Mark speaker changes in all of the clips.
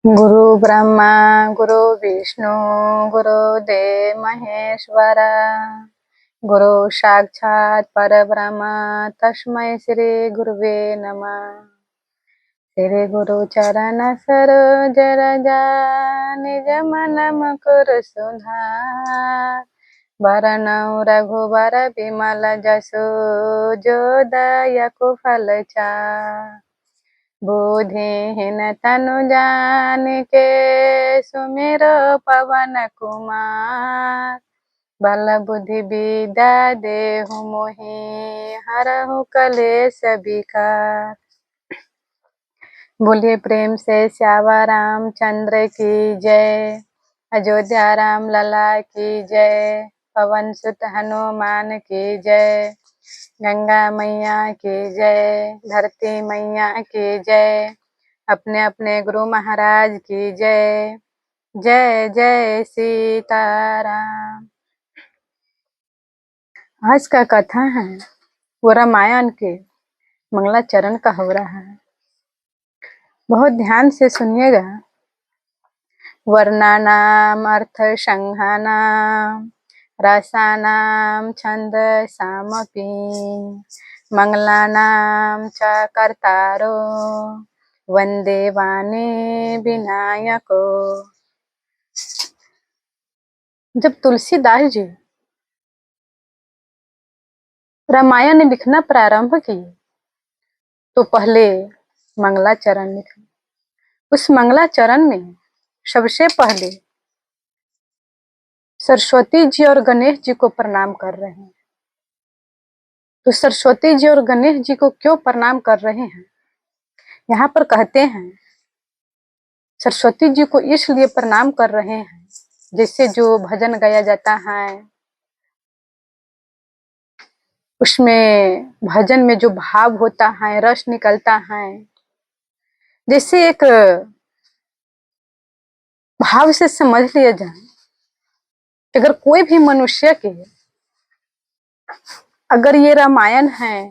Speaker 1: गुरु ब्रह्मा गुरु विष्णु गुरुदेव महेश्वर गुरु साक्षात् परब्रह्म तस्मै श्री गुरुवे नमः। श्री गुरु चरण सरोज रज निज मन मुकुर सुधार वरनौ रघुबर विमल जसु जो दयकु फल चार। बुद्धिहीन तनु जानिके सुमिरो पवन कुमार बल बुद्धि विद्या देहु मोहि हरहु कलेश विकार। बोलिए प्रेम से श्यावा रामचंद्र की जय। अयोध्या राम लला की जय। पवन सुत हनुमान की जय। गंगा मैया की जय। धरती मैया की जय। अपने अपने गुरु महाराज की जय। जय जय सीताराम। आज का कथा है वो रामायण के मंगलाचरण का हो रहा है। बहुत ध्यान से सुनिएगा। वर्णानाम अर्थ संघानाम रसानाम छंद सामपि मंगलानाम च कर्तारो वंदे वाणी विनायको। जब तुलसीदास जी रामायण लिखना प्रारंभ किए तो पहले मंगलाचरण लिखे। उस मंगलाचरण में सबसे पहले सरस्वती जी और गणेश जी को प्रणाम कर रहे हैं। तो सरस्वती जी और गणेश जी को क्यों प्रणाम कर रहे हैं? यहाँ पर कहते हैं सरस्वती जी को इसलिए प्रणाम कर रहे हैं जैसे जो भजन गाया जाता है उसमें भजन में जो भाव होता है, रस निकलता है, जैसे एक भाव से समझ लिया जाए। अगर कोई भी मनुष्य के अगर ये रामायण है,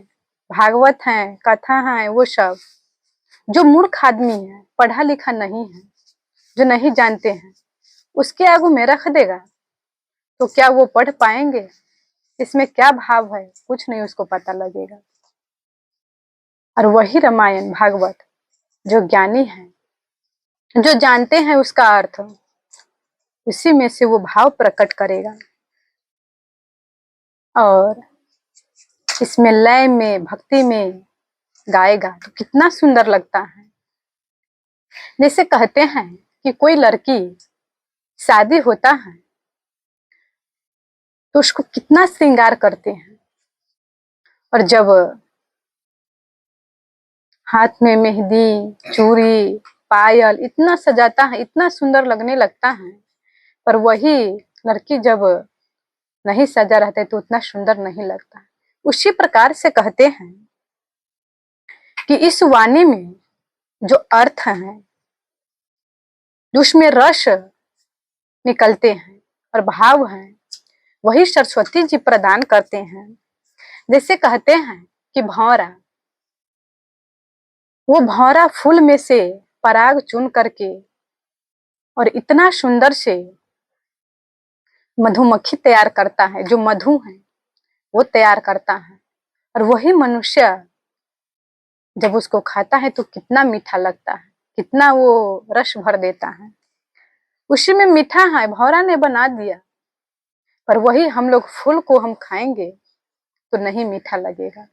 Speaker 1: भागवत है, कथा है, वो सब जो मूर्ख आदमी है, पढ़ा लिखा नहीं है, जो नहीं जानते हैं, उसके आगू में रख देगा तो क्या वो पढ़ पाएंगे? इसमें क्या भाव है? कुछ नहीं उसको पता लगेगा। और वही रामायण भागवत जो ज्ञानी है, जो जानते हैं उसका अर्थ, उसी में से वो भाव प्रकट करेगा और इसमें लय में, भक्ति में गाएगा तो कितना सुंदर लगता है। जैसे कहते हैं कि कोई लड़की शादी होता है तो उसको कितना श्रृंगार करते हैं और जब हाथ में मेहंदी, चूड़ी, पायल इतना सजाता है, इतना सुंदर लगने लगता है। पर वही लड़की जब नहीं सजा रहता है तो उतना सुंदर नहीं लगता। उसी प्रकार से कहते हैं कि इस वाणी में जो अर्थ है, जो उसमें रस निकलते हैं और भाव हैं, वही सरस्वती जी प्रदान करते हैं। जैसे कहते हैं कि भौरा, वो भौरा फूल में से पराग चुन करके और इतना सुंदर से मधुमक्खी तैयार करता है, जो मधु है वो तैयार करता है। और वही मनुष्य जब उसको खाता है तो कितना मीठा लगता है, कितना वो रस भर देता है। उसी में मीठा है, भौरा ने बना दिया। पर वही हम लोग फूल को हम खाएंगे तो नहीं मीठा लगेगा।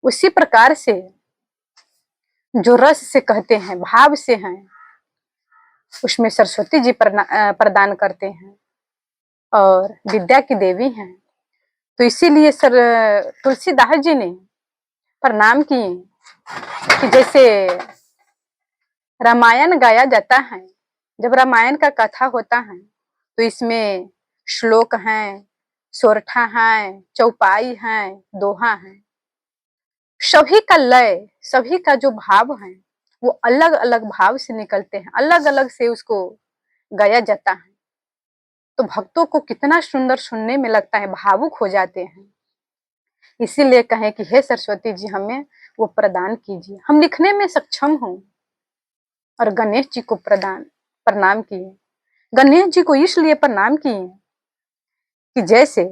Speaker 1: उसी प्रकार से जो रस से कहते हैं, भाव से हैं, उसमें सरस्वती जी प्रदान करते हैं और विद्या की देवी हैं। तो इसीलिए तुलसीदास जी ने प्रणाम किए कि जैसे रामायण गाया जाता है, जब रामायण का कथा होता है तो इसमें श्लोक हैं, सोरठा है, चौपाई है, दोहा है। सभी का लय, सभी का जो भाव है वो अलग अलग भाव से निकलते हैं, अलग अलग से उसको गाया जाता है। तो भक्तों को कितना सुंदर सुनने में लगता है, भावुक हो जाते हैं। इसीलिए कहें कि हे सरस्वती जी हमें वो प्रदान कीजिए। हम लिखने में सक्षम हों और गणेश जी को प्रणाम किए। गणेश जी को इसलिए प्रणाम किए कि जैसे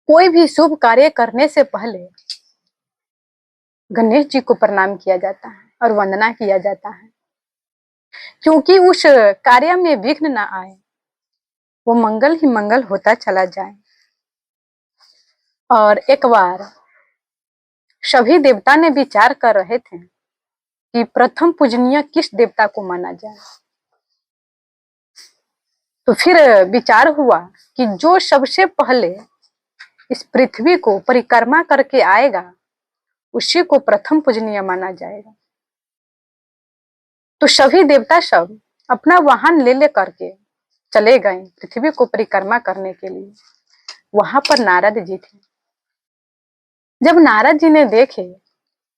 Speaker 1: कोई भी शुभ कार्य करने से पहले गणेश जी को प्रणाम किया जाता है और वंदना किया जाता है, क्योंकि उस कार्य में विघ्न ना आए, वो मंगल ही मंगल होता चला जाए। और एक बार सभी देवता ने विचार कर रहे थे कि प्रथम पूजनीय किस देवता को माना जाए। तो फिर विचार हुआ कि जो सबसे पहले इस पृथ्वी को परिक्रमा करके आएगा उसी को प्रथम पूजनीय माना जाएगा। तो सभी देवता सब अपना वाहन ले ले करके चले गए पृथ्वी को परिक्रमा करने के लिए। वहां पर नारद जी थे। जब नारद जी ने देखे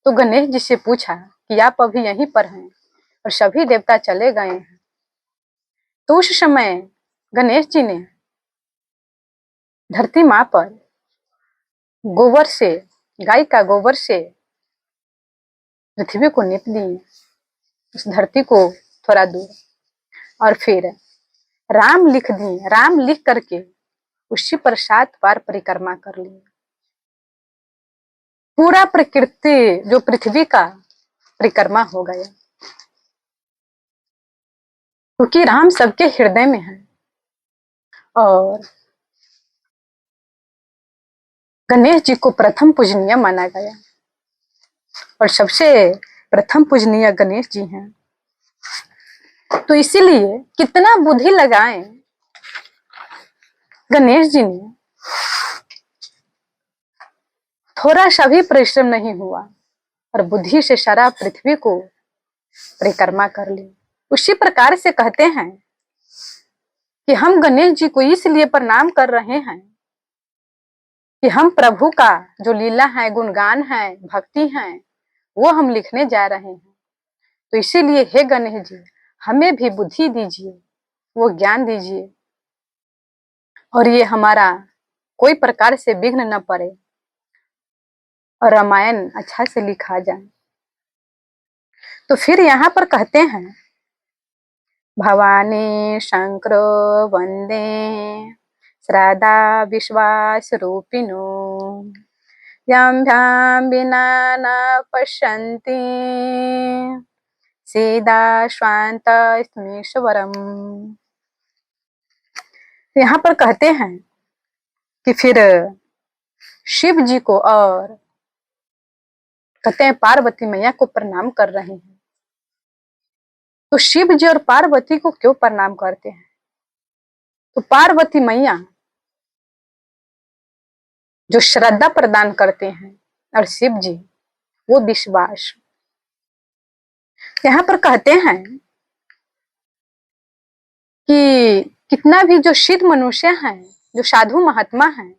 Speaker 1: तो गणेश जी से पूछा कि आप अभी यहीं पर हैं और सभी देवता चले गए हैं। तो उस समय गणेश जी ने धरती माँ पर गोबर से, गाय का गोबर से पृथ्वी को नीप दिए, उस धरती को थोड़ा दूर, और फिर राम लिख दिए। राम लिख करके उसी पर 7 बार परिक्रमा कर लिए। पूरा प्रकृति जो पृथ्वी का परिक्रमा हो गया, क्योंकि राम सबके हृदय में है। और गणेश जी को प्रथम पूजनीय माना गया और सबसे प्रथम पूजनीय गणेश जी हैं। तो इसीलिए कितना बुद्धि लगाएं गणेश जी ने, थोड़ा सा भी परिश्रम नहीं हुआ और बुद्धि से सारा पृथ्वी को परिक्रमा कर ली। उसी प्रकार से कहते हैं कि हम गणेश जी को इसलिए प्रणाम कर रहे हैं कि हम प्रभु का जो लीला है, गुणगान है, भक्ति है, वो हम लिखने जा रहे हैं। तो इसीलिए हे गणेश जी, हमें भी बुद्धि दीजिए, वो ज्ञान दीजिए, और ये हमारा कोई प्रकार से विघ्न न पड़े और रामायण अच्छा से लिखा जाए। तो फिर यहाँ पर कहते हैं, भवानी शंकरो वंदे श्रद्धा विश्वास रूपिणो यं भ्यां विना न पश्यन्ति सीधा स्वांत स्मीश्वरम। यहाँ पर कहते हैं कि फिर शिव जी को और कहते हैं पार्वती मैया को प्रणाम कर रहे हैं। तो शिव जी और पार्वती को क्यों प्रणाम करते हैं? तो पार्वती मैया जो श्रद्धा प्रदान करते हैं और शिव जी वो विश्वास। यहाँ पर कहते हैं कि कितना भी जो सिद्ध मनुष्य हैं, जो साधु महात्मा हैं,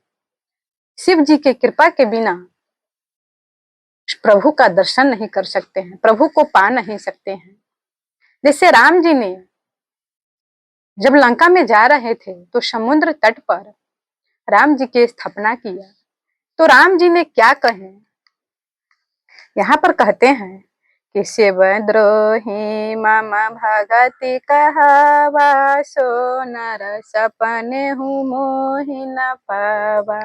Speaker 1: शिव जी के कृपा के बिना प्रभु का दर्शन नहीं कर सकते हैं, प्रभु को पा नहीं सकते हैं। जैसे राम जी ने जब लंका में जा रहे थे तो समुद्र तट पर राम जी की स्थापना किया, तो राम जी ने क्या कहे? यहाँ पर कहते हैं कि शिव द्रोही मम भगति कहवा सो नर सपने हूँ मोहि न पावा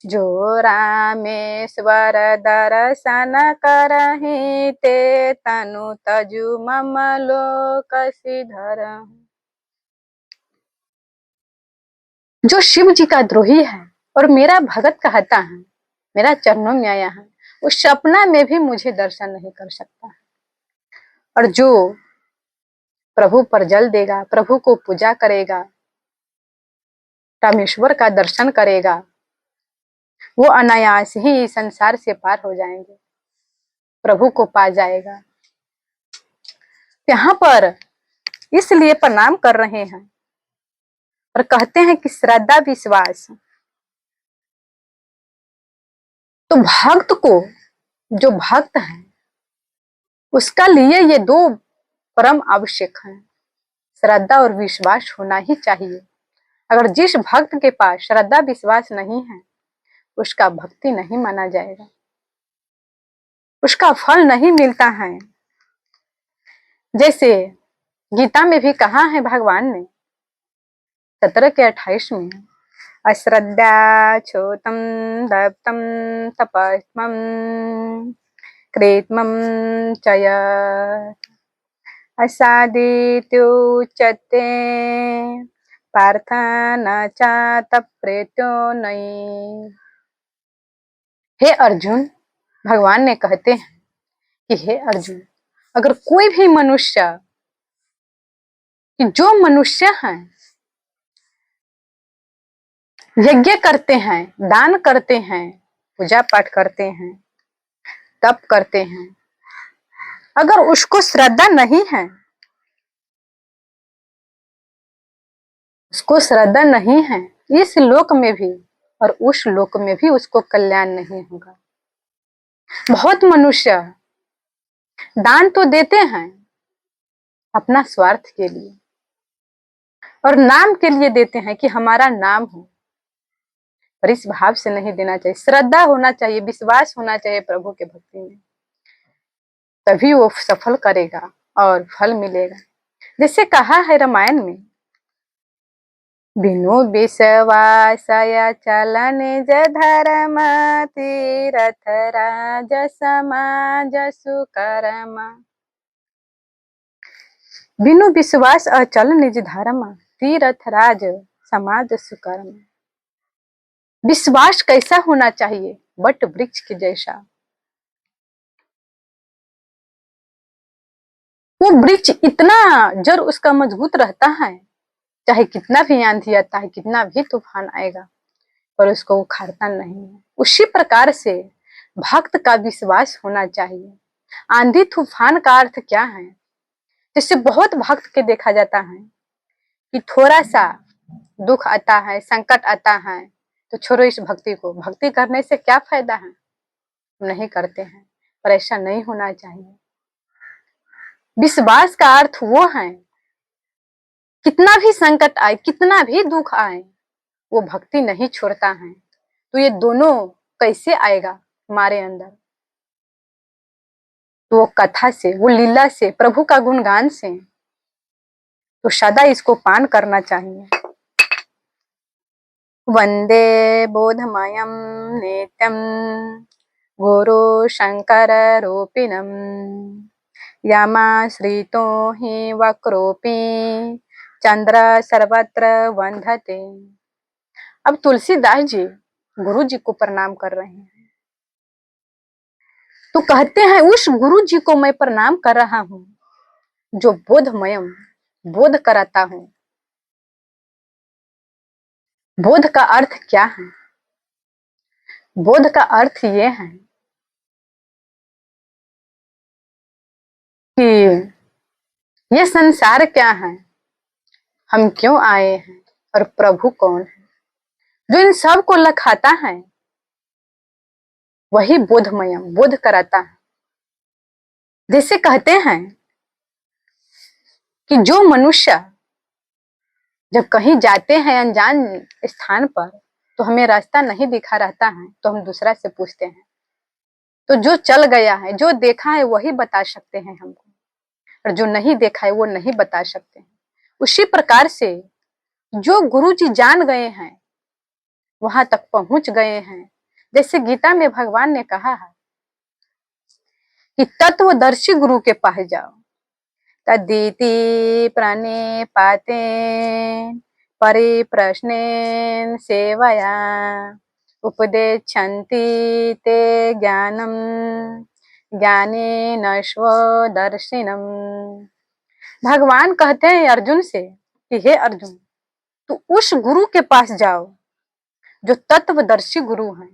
Speaker 1: जो रामेश्वर दर्शन करहि ते तनु तजु मम लोक सिधरहु। जो शिव जी का द्रोही है और मेरा भगत कहता है, मेरा चरणों में आया है, उस सपना में भी मुझे दर्शन नहीं कर सकता। और जो प्रभु पर जल देगा, प्रभु को पूजा करेगा, रामेश्वर का दर्शन करेगा, वो अनायास ही संसार से पार हो जाएंगे, प्रभु को पा जाएगा। यहाँ पर इसलिए प्रणाम कर रहे हैं और कहते हैं कि श्रद्धा विश्वास। तो भक्त को, जो भक्त है उसका लिए ये 2 परम आवश्यक है, श्रद्धा और विश्वास होना ही चाहिए। अगर जिस भक्त के पास श्रद्धा विश्वास नहीं है उसका भक्ति नहीं माना जाएगा, उसका फल नहीं मिलता है। जैसे गीता में भी कहा है भगवान ने 17 के 28 में, अश्रद्धा छोतम दत्तम तपस्मम कृत्मम चय असादित्युच्यते पार्थ न चातप्रेत्यो नयि। हे अर्जुन, भगवान ने कहते हैं कि हे अर्जुन, अगर कोई भी मनुष्य, कि जो मनुष्य हैं यज्ञ करते हैं, दान करते हैं, पूजा पाठ करते हैं, तप करते हैं, अगर उसको श्रद्धा नहीं है, उसको श्रद्धा नहीं है, इस लोक में भी और उस लोक में भी उसको कल्याण नहीं होगा। बहुत मनुष्य दान तो देते हैं अपना स्वार्थ के लिए और नाम के लिए देते हैं कि हमारा नाम हो, पर इस भाव से नहीं देना चाहिए। श्रद्धा होना चाहिए, विश्वास होना चाहिए प्रभु के भक्ति में, तभी वो सफल करेगा और फल मिलेगा। जैसे कहा है रामायण में, बिनु विश्वासय चल निज धर्म तीरथ राज समाज सुकर्म। बिनु विश्वास अचल निज धर्म तीरथ राज समाज सुकर्म। विश्वास कैसा होना चाहिए? वट वृक्ष के जैसा। वो वृक्ष इतना जड़ उसका मजबूत रहता है, चाहे कितना भी आंधी आता है, कितना भी तूफान आएगा, पर उसको उखाड़ता नहीं है। उसी प्रकार से भक्त का विश्वास होना चाहिए। आंधी तूफान का अर्थ क्या है? जैसे बहुत भक्त के देखा जाता है कि थोड़ा सा दुख आता है, संकट आता है, तो छोड़ो इस भक्ति को, भक्ति करने से क्या फायदा है, नहीं करते हैं। पर ऐसा नहीं होना चाहिए। विश्वास का अर्थ वो है, कितना भी संकट आए, कितना भी दुख आए, वो भक्ति नहीं छोड़ता है। तो ये दोनों कैसे आएगा हमारे अंदर? तो वो कथा से, वो लीला से, प्रभु का गुणगान से, तो सदा इसको पान करना चाहिए। वंदे बोधमयं नित्यं गुरु शंकर रूपिणं यमाश्रितो हि वक्रोपि चंद्र सर्वत्र वंदते। अब तुलसीदास जी गुरु जी को प्रणाम कर रहे हैं, तो कहते हैं उस गुरु जी को मैं प्रणाम कर रहा हूं जो बोधमयम, बोध कराता हूं। बोध का अर्थ क्या है? बोध का अर्थ ये है कि ये संसार क्या है, हम क्यों आए हैं और प्रभु कौन है। जो इन सब को लखाता है वही बोधमयम, बोध कराता है। जैसे कहते हैं कि जो मनुष्य जब कहीं जाते हैं अनजान स्थान पर, तो हमें रास्ता नहीं दिखा रहता है, तो हम दूसरा से पूछते हैं। तो जो चल गया है, जो देखा है, वही बता सकते हैं हमको, और जो नहीं देखा है वो नहीं बता सकते हैं। उसी प्रकार से जो गुरु जी जान गए हैं, वहां तक पहुंच गए हैं। जैसे गीता में भगवान ने कहा है कि तत्वदर्शी गुरु के पास जाओ, तद्दीति प्रणिपाते परिप्रश्नेन सेवया उपदेच्छन्ति ते ज्ञानम ज्ञानेन स्वदर्शिनम। भगवान कहते हैं अर्जुन से कि हे अर्जुन, तू उस गुरु के पास जाओ जो तत्वदर्शी गुरु हैं।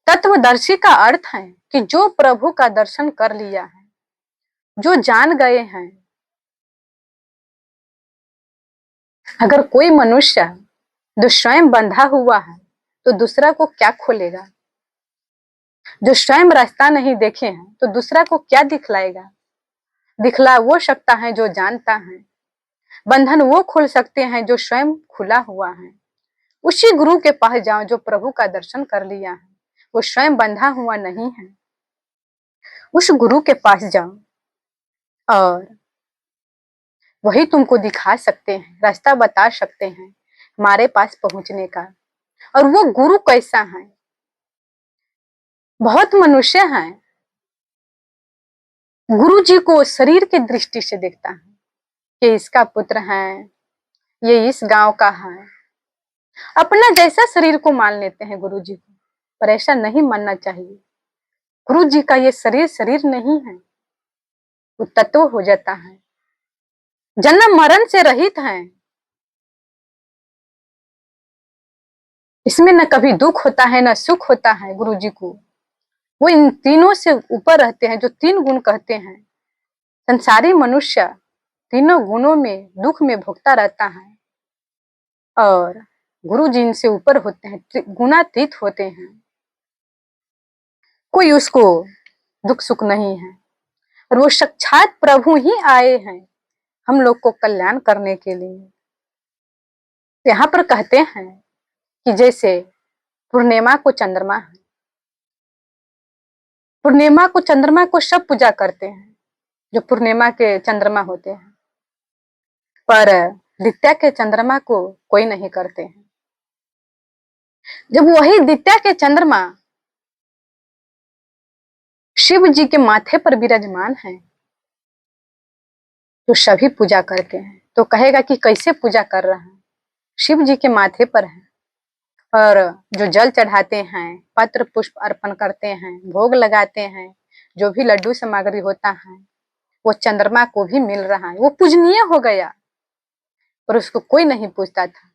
Speaker 1: तत्वदर्शी का अर्थ है कि जो प्रभु का दर्शन कर लिया है, जो जान गए हैं। अगर कोई मनुष्य जो स्वयं बंधा हुआ है तो दूसरा को क्या खोलेगा? जो स्वयं रास्ता नहीं देखे हैं तो दूसरा को क्या दिखलाएगा? दिखला वो सकता है जो जानता है। बंधन वो खोल सकते हैं जो स्वयं खुला हुआ है। उसी गुरु के पास जाओ जो प्रभु का दर्शन कर लिया है, वो स्वयं बंधा हुआ नहीं है। उस गुरु के पास जाओ और वही तुमको दिखा सकते हैं, रास्ता बता सकते हैं हमारे पास पहुंचने का। और वो गुरु कैसा है? बहुत मनुष्य हैं, गुरु जी को शरीर की दृष्टि से देखता है कि इसका पुत्र है, ये इस गांव का है, अपना जैसा शरीर को मान लेते हैं गुरु जी को। पर ऐसा नहीं मानना चाहिए। गुरु जी का ये शरीर शरीर नहीं है, वो तत्व हो जाता है, जन्म मरण से रहित है। इसमें न कभी दुख होता है न सुख होता है। गुरु जी को वो इन तीनों से ऊपर रहते हैं, जो तीन गुण कहते हैं। संसारी मनुष्य तीनों गुणों में दुख में भोगता रहता है, और गुरु जी इनसे ऊपर होते हैं, गुणातीत होते हैं। कोई उसको दुख सुख नहीं है, और वो साक्षात प्रभु ही आए हैं हम लोग को कल्याण करने के लिए। यहाँ पर कहते हैं कि जैसे पूर्णिमा को चंद्रमा है, पूर्णिमा को चंद्रमा को सब पूजा करते हैं, जो पूर्णिमा के चंद्रमा होते हैं, पर दित्या के चंद्रमा को कोई नहीं करते हैं। जब वही दित्या के चंद्रमा शिव जी के माथे पर विराजमान है, तो सभी पूजा करते हैं। तो कहेगा कि कैसे पूजा कर रहा है? शिव जी के माथे पर है, और जो जल चढ़ाते हैं, पत्र पुष्प अर्पण करते हैं, भोग लगाते हैं, जो भी लड्डू सामग्री होता है, वो चंद्रमा को भी मिल रहा है। वो पूजनीय हो गया, पर उसको कोई नहीं पूछता था।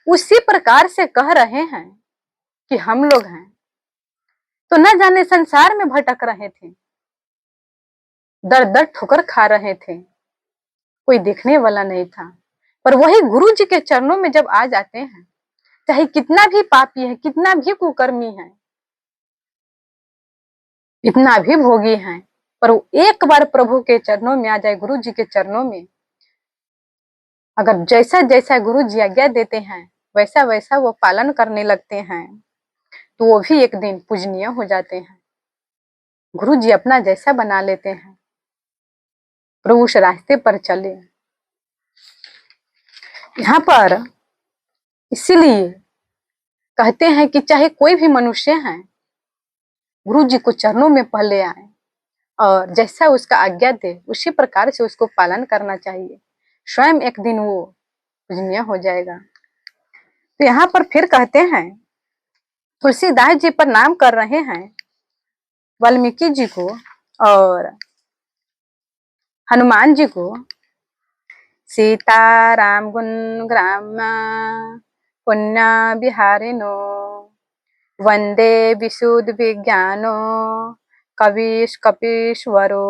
Speaker 1: उसी प्रकार से कह रहे हैं कि हम लोग हैं तो न जाने संसार में भटक रहे थे, दर दर ठोकर खा रहे थे, कोई देखने वाला नहीं था। पर वही गुरु जी के चरणों में जब आ जाते हैं, चाहे कितना भी पापी है, कितना भी कुकर्मी है, इतना भी भोगी है, पर वो एक बार प्रभु के चरणों में आ जाए, गुरु जी के चरणों में, अगर जैसा जैसा गुरु जी आज्ञा देते हैं वैसा वैसा वो पालन करने लगते हैं, तो वो भी एक दिन पूजनीय हो जाते हैं। गुरु जी अपना जैसा बना लेते हैं, प्रभु उस रास्ते पर चले। यहाँ पर इसीलिए कहते हैं कि चाहे कोई भी मनुष्य है, गुरु जी को चरणों में पहले आए, और जैसा उसका आज्ञा दे उसी प्रकार से उसको पालन करना चाहिए। स्वयं एक दिन वो पूजनीय हो जाएगा। तो यहाँ पर फिर कहते हैं, तुलसीदास जी प्रणाम कर रहे हैं वाल्मीकि जी को और हनुमान जी को। सीताराम गुण ग्राम पुण्य बिहारिनो वंदे विशुद्ध विज्ञानो कविश कपीश्वरो।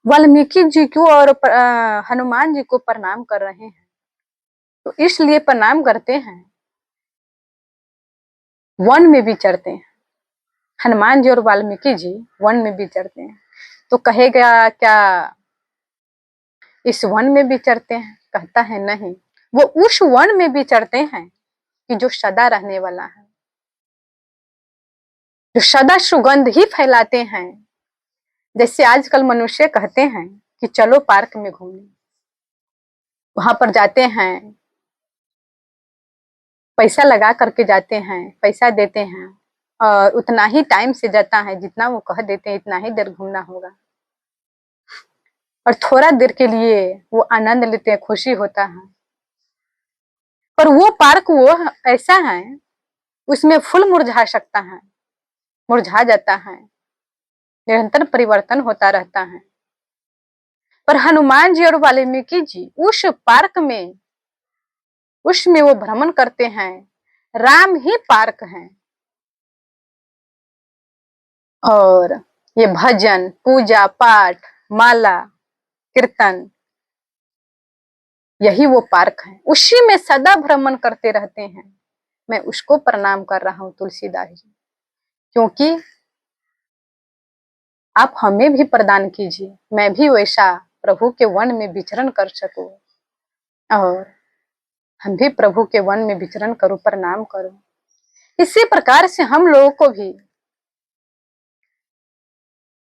Speaker 1: वाल्मीकि जी को और हनुमान जी को प्रणाम कर रहे हैं। तो इसलिए प्रणाम करते हैं, वन में विचरते हैं। हनुमान जी और वाल्मीकि जी वन में विचरते हैं, तो कहेगा क्या इस वन में विचरते हैं? कहता है नहीं, वो उस वन में विचरते हैं कि जो सदा रहने वाला है, जो सदा सुगंध ही फैलाते हैं। जैसे आजकल मनुष्य कहते हैं कि चलो पार्क में घूमने, वहां पर जाते हैं, पैसा लगा करके जाते हैं, पैसा देते हैं, और उतना ही टाइम से जाता है जितना वो कह देते हैं इतना ही देर घूमना होगा, और थोड़ा देर के लिए वो आनंद लेते हैं, खुशी होता है। पर वो पार्क वो ऐसा है, उसमें फूल मुरझा सकता है, मुरझा जाता है, निरंतर परिवर्तन होता रहता है। पर हनुमान जी और वाल्मीकि जी उस पार्क में, उसमें वो भ्रमण करते हैं, राम ही पार्क है। और ये भजन पूजा पाठ माला कीर्तन, यही वो पार्क है, उसी में सदा भ्रमण करते रहते हैं। मैं उसको प्रणाम कर रहा हूँ तुलसीदास जी, क्योंकि आप हमें भी प्रदान कीजिए, मैं भी वैसा प्रभु के वन में विचरण कर सकूं, और हम भी प्रभु के वन में विचरण करूं, प्रणाम करूं। इसी प्रकार से हम लोगों को भी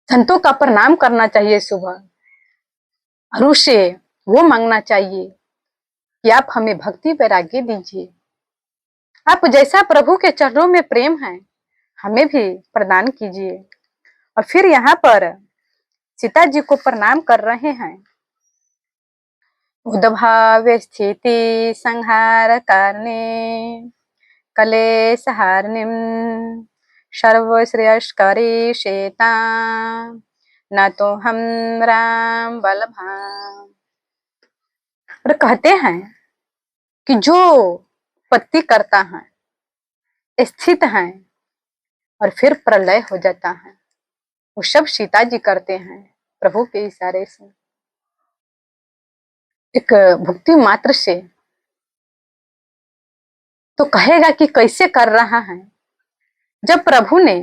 Speaker 1: संतों का प्रणाम करना चाहिए सुबह, और उससे वो मांगना चाहिए कि आप हमें भक्ति वैराग्य दीजिए। आप जैसा प्रभु के चरणों में प्रेम है, हमें भी प्रदान कीजिए। और फिर यहाँ पर सीता जी को प्रणाम कर रहे हैं। उद्भाव्य स्थिति संहार कारणे कलेश हारिणीं सर्वश्रेयस्करी शेता न तो हम राम बलभाम। और कहते हैं कि जो उत्पत्ति करता है, स्थित है और फिर प्रलय हो जाता है, वो सब सीता जी करते हैं प्रभु के इशारे से, एक भक्ति मात्र से। तो कहेगा कि कैसे कर रहा है। जब प्रभु ने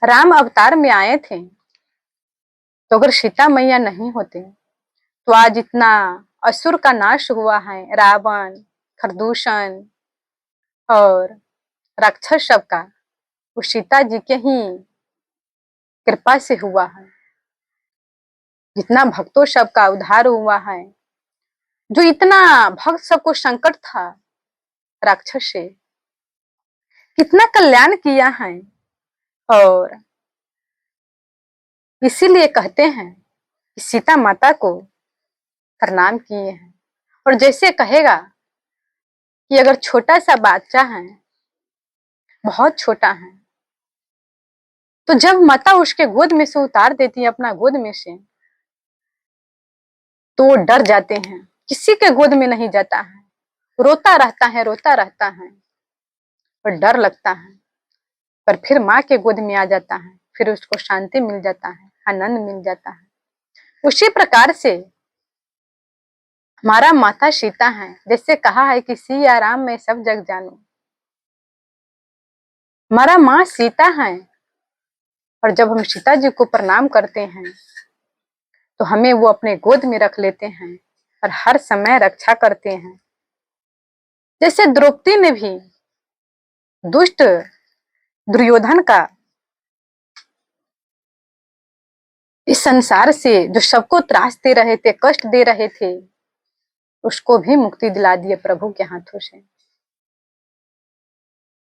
Speaker 1: राम अवतार में आए थे, तो अगर सीता मैया नहीं होते तो आज इतना असुर का नाश हुआ है, रावण, खरदूषण और राक्षस सब का, वो सीता जी के ही कृपा से हुआ है। जितना भक्तों सब का उद्धार हुआ है, जो इतना भक्त सबको संकट था राक्षस से, कितना कल्याण किया है। और इसीलिए कहते हैं कि सीता माता को प्रणाम किए हैं। और जैसे कहेगा कि अगर छोटा सा बच्चा है, बहुत छोटा है, तो जब माता उसके गोद में से उतार देती है अपना गोद में से, तो वो डर जाते हैं, किसी के गोद में नहीं जाता है, रोता रहता है, रोता रहता है और डर लगता है। पर फिर माँ के गोद में आ जाता है, फिर उसको शांति मिल जाता है, आनंद मिल जाता है। उसी प्रकार से हमारा माता सीता है। जैसे कहा है कि सिया राम मैं सब जग जानू, हमारा माँ सीता है। और जब हम सीता जी को प्रणाम करते हैं तो हमें वो अपने गोद में रख लेते हैं और हर समय रक्षा करते हैं। जैसे द्रौपदी ने भी दुष्ट दुर्योधन का, इस संसार से जो सबको त्रास दे रहे थे, कष्ट दे रहे थे, उसको भी मुक्ति दिला दिए प्रभु के हाथों से,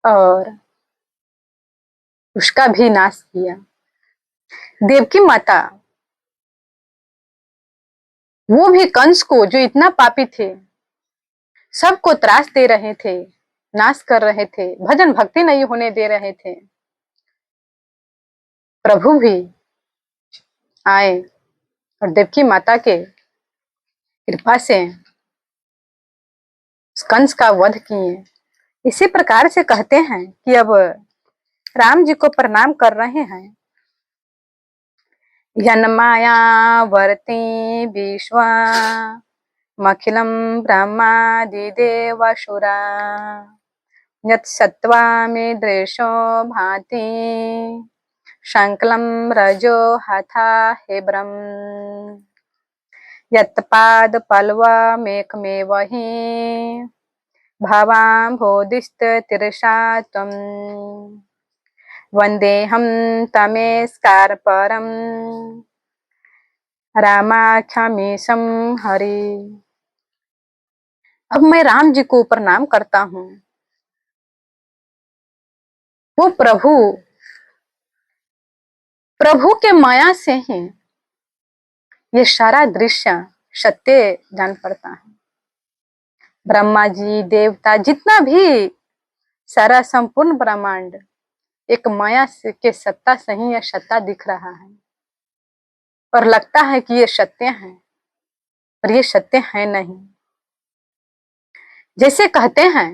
Speaker 1: और उसका भी नाश किया। देवकी माता, वो भी कंस को, जो इतना पापी थे, सबको त्रास दे रहे थे, नाश कर रहे थे, भजन भक्ति नहीं होने दे रहे थे, प्रभु भी आए और देवकी माता के कृपा से कंस का वध किए। इसी प्रकार से कहते हैं कि अब राम जी को प्रणाम कर रहे हैं। यन्माया वर्ती विश्वा मखिलम ब्रह्मादि देवासुरा यत् सत्त्वामि दृशो भाति शंकलम रजो हथा हेब्रम यत्पाद पल्वमेकमेव हि भवां बोधिस्त तिरसा त्वं वन्देहं तमेस्कार परम रामाख्यमीशं हरि। अब मैं राम जी को प्रणाम करता हूँ। वो प्रभु के माया से ही ये सारा दृश्य सत्य जान पड़ता है। ब्रह्मा जी, देवता, जितना भी सारा संपूर्ण ब्रह्मांड एक माया के सत्ता से ही यह सत्ता दिख रहा है, और लगता है कि ये सत्य है, पर ये सत्य है नहीं। जैसे कहते हैं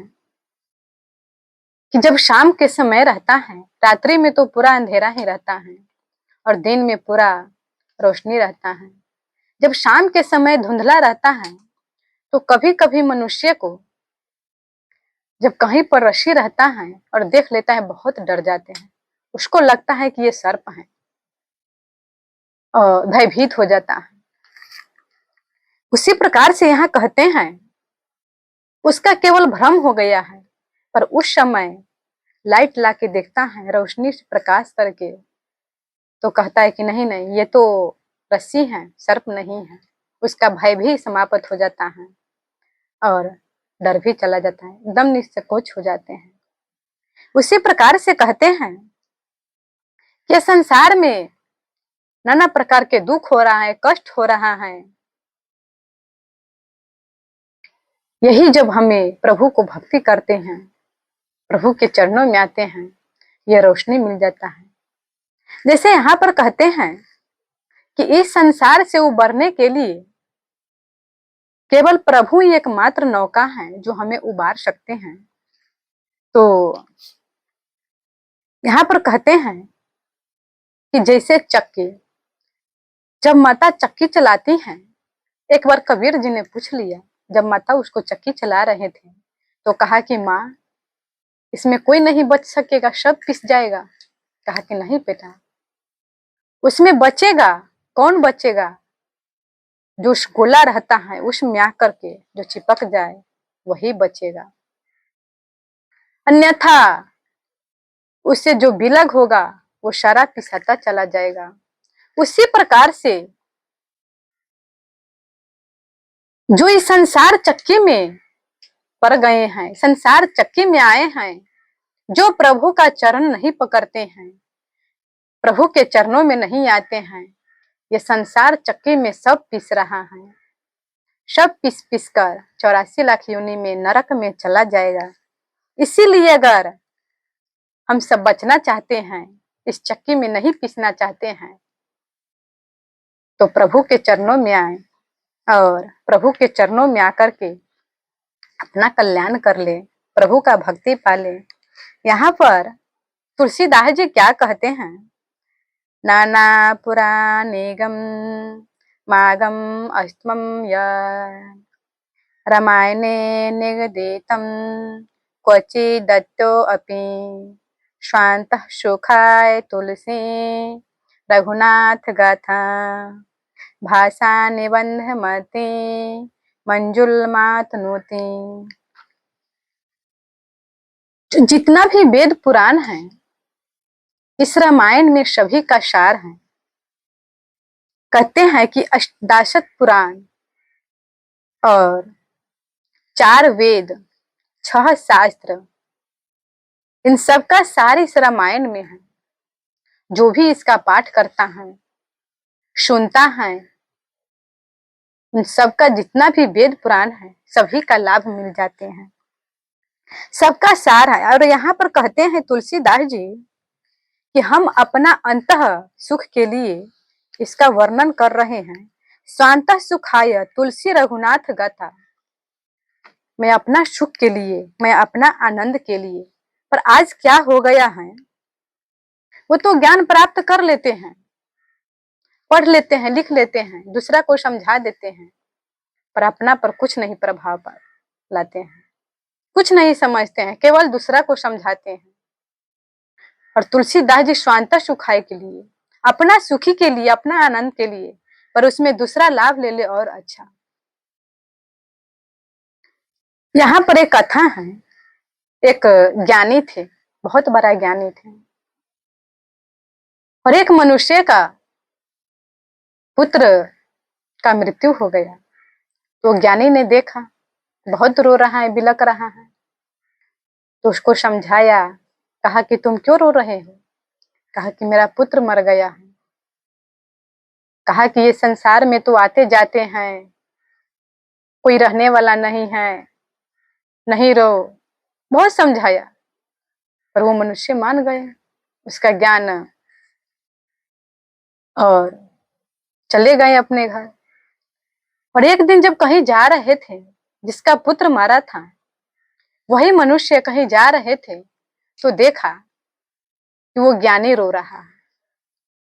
Speaker 1: कि जब शाम के समय रहता है, रात्रि में तो पूरा अंधेरा ही रहता है और दिन में पूरा रोशनी रहता है। जब शाम के समय धुंधला रहता है तो कभी कभी मनुष्य को जब कहीं पर रस्सी रहता है और देख लेता है, बहुत डर जाते हैं, उसको लगता है कि ये सर्प है और भयभीत हो जाता है। उसी प्रकार से यहाँ कहते हैं उसका केवल भ्रम हो गया है, पर उस समय लाइट लाके देखता है, रोशनी से प्रकाश करके, तो कहता है कि नहीं नहीं, ये तो रस्सी है, सर्प नहीं है। उसका भय भी समाप्त हो जाता है और डर भी चला जाता है, एकदम निसंकोच हो जाते हैं। उसी प्रकार से कहते हैं कि संसार में नाना प्रकार के दुख हो रहा है, कष्ट हो रहा है, यही जब हमें प्रभु को भक्ति करते हैं, प्रभु के चरणों में आते हैं, यह रोशनी मिल जाता है। जैसे यहाँ पर कहते हैं कि इस संसार से उबरने के लिए केवल प्रभु ही एकमात्र नौका है जो हमें उबार सकते हैं। तो यहाँ पर कहते हैं कि जैसे चक्की, जब माता चक्की चलाती हैं, एक बार कबीर जी ने पूछ लिया, जब माता उसको चक्की चला रहे थे तो कहा कि माँ, इसमें कोई नहीं बच सकेगा, सब पिस जाएगा। कहा कि नहीं बेटा, उसमें बचेगा, कौन बचेगा? जो उस गोला रहता है उसमें आकर के जो चिपक जाए वही बचेगा, अन्यथा उससे जो विलग होगा वो सारा पिसाता चला जाएगा। उसी प्रकार से जो इस संसार चक्की में पड़ गए हैं, संसार चक्की में आए हैं, जो प्रभु का चरण नहीं पकड़ते हैं, प्रभु के चरणों में नहीं आते हैं, ये संसार चक्की में सब पिस रहा है, सब पिस पिस कर 84 लाख योनि में नरक में चला जाएगा। इसीलिए अगर हम सब बचना चाहते हैं, इस चक्की में नहीं पिसना चाहते हैं, तो प्रभु के चरणों में आए और प्रभु के चरणों में आकर के अपना कल्याण कर ले, प्रभु का भक्ति पाले। यहाँ पर तुलसीदास जी क्या कहते हैं? नाना पुराणेगम मागम अस्तमम य रामायणे निगदितं क्वचिदत्तो अपि स्वान्तः सुखाय तुलसी रघुनाथ गाथा भाषा निबंधमति मंजुलमातनोति। जितना भी वेद पुराण है इस रामायण में सभी का सार है। कहते हैं कि अष्टादश पुराण और 4 वेद, 6 शास्त्र, इन सब का सार इस रामायण में है। जो भी इसका पाठ करता है, सुनता है, उन सबका जितना भी वेद पुराण है सभी का लाभ मिल जाते हैं, सबका सार है। और यहाँ पर कहते हैं तुलसीदास जी कि हम अपना अंतः सुख के लिए इसका वर्णन कर रहे हैं। स्वांतः सुखाय तुलसी रघुनाथ गाथा, मैं अपना सुख के लिए, मैं अपना आनंद के लिए। पर आज क्या हो गया है, वो तो ज्ञान प्राप्त कर लेते हैं, पढ़ लेते हैं, लिख लेते हैं, दूसरा को समझा देते हैं, पर अपना पर कुछ नहीं प्रभाव लाते हैं, कुछ नहीं समझते हैं, केवल दूसरा को समझाते हैं। और तुलसीदास जी स्वांतः सुखाय के लिए, अपना सुखी के लिए, अपना आनंद के लिए, पर उसमें दूसरा लाभ ले ले और अच्छा। यहाँ पर एक कथा है, एक ज्ञानी थे, बहुत बड़ा ज्ञानी थे, और एक मनुष्य का पुत्र का मृत्यु हो गया। तो ज्ञानी ने देखा बहुत रो रहा है, बिलक रहा है, तो उसको समझाया, कहा कि तुम क्यों रो रहे हो? कहा कि मेरा पुत्र मर गया है। कहा कि ये संसार में तो आते जाते हैं, कोई रहने वाला नहीं है, नहीं रो। बहुत समझाया पर वो मनुष्य मान गए उसका ज्ञान, और चले गए अपने घर। और एक दिन जब कहीं जा रहे थे, जिसका पुत्र मारा था वही मनुष्य कहीं जा रहे थे, तो देखा कि वो ज्ञानी रो रहा है।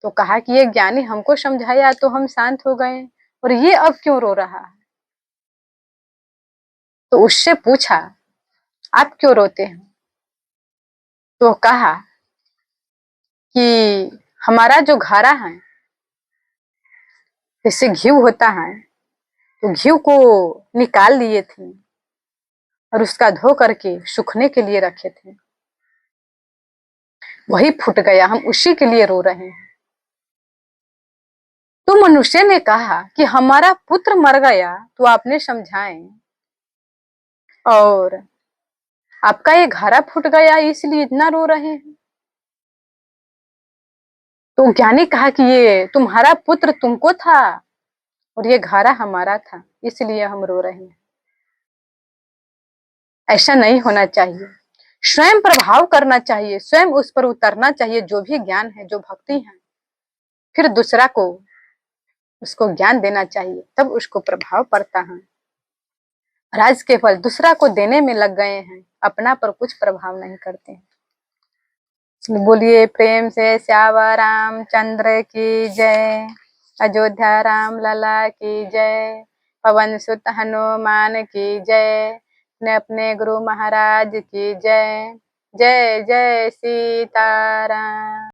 Speaker 1: तो कहा कि ये ज्ञानी हमको समझाया तो हम शांत हो गए, और ये अब क्यों रो रहा है? तो उससे पूछा, आप क्यों रोते हैं? तो कहा कि हमारा जो घड़ा है, जैसे घी होता है, तो घी को निकाल लिए थे और उसका धो करके सूखने के लिए रखे थे, वही फूट गया, हम उसी के लिए रो रहे हैं। तो मनुष्य ने कहा कि हमारा पुत्र मर गया तो आपने समझाएं, और आपका ये घड़ा फूट गया इसलिए इतना रो रहे हैं। तो ज्ञानी कहा कि ये तुम्हारा पुत्र तुमको था और ये घड़ा हमारा था, इसलिए हम रो रहे हैं। ऐसा नहीं होना चाहिए। स्वयं प्रभाव करना चाहिए, स्वयं उस पर उतरना चाहिए जो भी ज्ञान है, जो भक्ति है, फिर दूसरा को उसको ज्ञान देना चाहिए, तब उसको प्रभाव पड़ता है। राज केवल दूसरा को देने में लग गए हैं, अपना पर कुछ प्रभाव नहीं करते हैं। बोलिए प्रेम से श्यावर रामचंद्र की जय, अयोध्या राम लला की जय, पवन सुत हनुमान की जय, अपने अपने गुरु महाराज की जय। जय जय सीताराम।